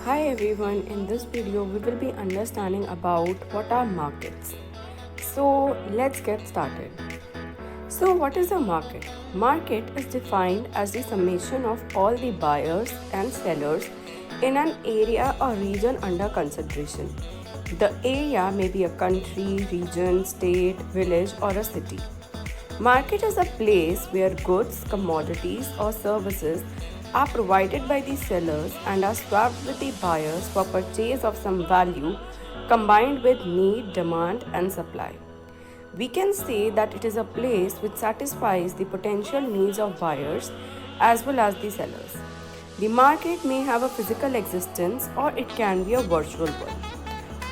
Hi everyone, in this video we will be understanding about what are markets. So let's get started. So what is a market? Market is defined as the summation of all the buyers and sellers in an area or region under consideration. The area may be a country, region, state, village or a city. Market is a place where goods, commodities or services are provided by the sellers and are swapped with the buyers for purchase of some value combined with need, demand and supply. We can say that it is a place which satisfies the potential needs of buyers as well as the sellers. The market may have a physical existence or it can be a virtual one.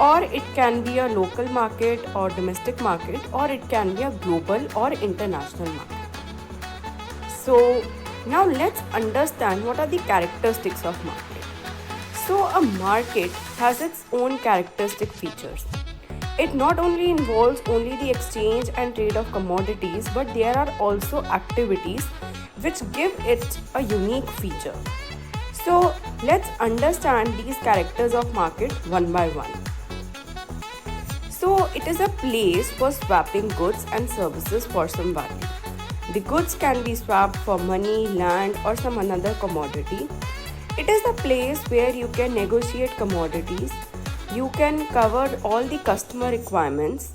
Or it can be a local market or domestic market, or it can be a global or international market. So now let's understand what are the characteristics of market. So a market has its own characteristic features. It not only involves only the exchange and trade of commodities, but there are also activities which give it a unique feature. So let's understand these characters of market one by one. So it is a place for swapping goods and services for some value. The goods can be swapped for money, land or some another commodity. It is a place where you can negotiate commodities. You can cover all the customer requirements.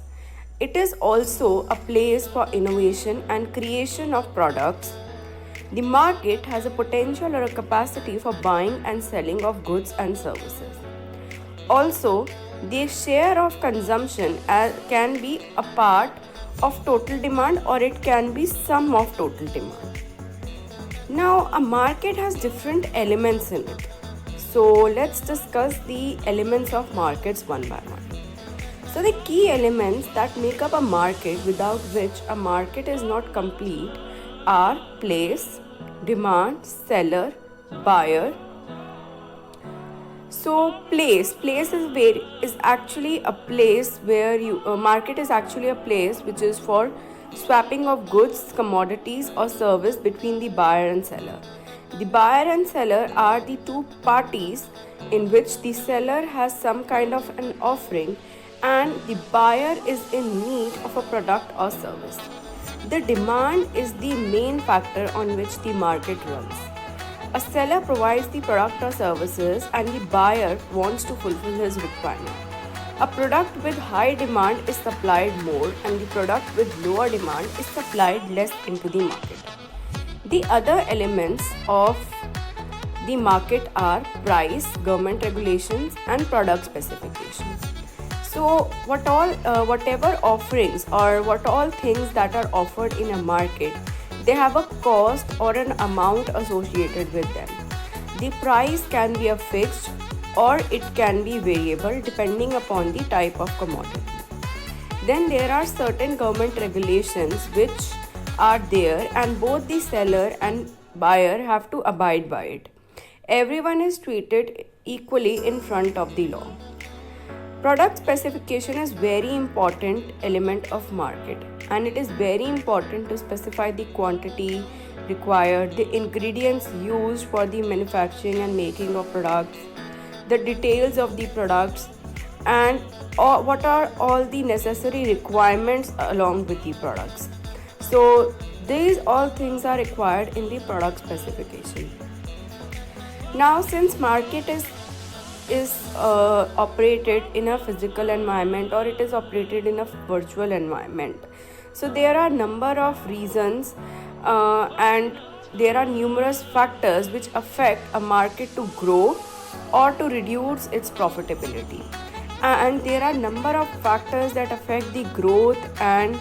It is also a place for innovation and creation of products. The market has a potential or a capacity for buying and selling of goods and services. Also, the share of consumption can be a part of total demand or it can be sum of total demand. Now, a market has different elements in it. So, let's discuss the elements of markets one by one. So, the key elements that make up a market without which a market is not complete are place, demand, seller, buyer. So place is actually a place where market is actually a place which is for swapping of goods, commodities or service between the buyer and seller. The buyer and seller are the two parties in which the seller has some kind of an offering and the buyer is in need of a product or service. The demand is the main factor on which the market runs. A seller provides the product or services and the buyer wants to fulfill his requirement. A product with high demand is supplied more and the product with lower demand is supplied less into the market. The other elements of the market are price, government regulations and product specifications. So whatever offerings or what all things that are offered in a market, they have a cost or an amount associated with them. The price can be a fixed or it can be variable depending upon the type of commodity. Then there are certain government regulations which are there and both the seller and buyer have to abide by it. Everyone is treated equally in front of the law. Product specification is very important element of market and it is very important to specify the quantity required, the ingredients used for the manufacturing and making of products, the details of the products and what are all the necessary requirements along with the products. So these all things are required in the product specification. Now since market is operated in a physical environment or it is operated in a virtual environment. So there are number of reasons and there are numerous factors which affect a market to grow or to reduce its profitability. And there are number of factors that affect the growth and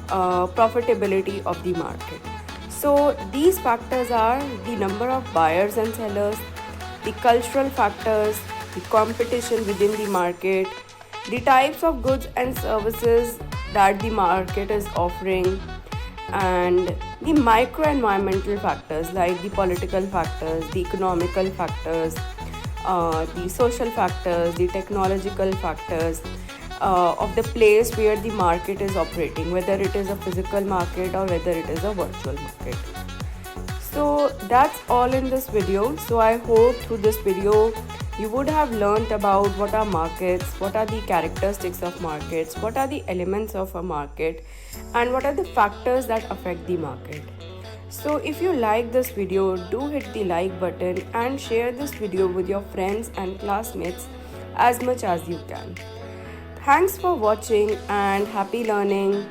profitability of the market. So these factors are the number of buyers and sellers, the cultural factors, the competition within the market, the types of goods and services that the market is offering, and the microenvironmental factors like the political factors, the economical factors, the social factors, the technological factors of the place where the market is operating, whether it is a physical market or whether it is a virtual market. So that's all in this video. So I hope through this video You would have learnt about what are markets, what are the characteristics of markets, what are the elements of a market, and what are the factors that affect the market. So if you like this video, do hit the like button and share this video with your friends and classmates as much as you can. Thanks for watching and happy learning.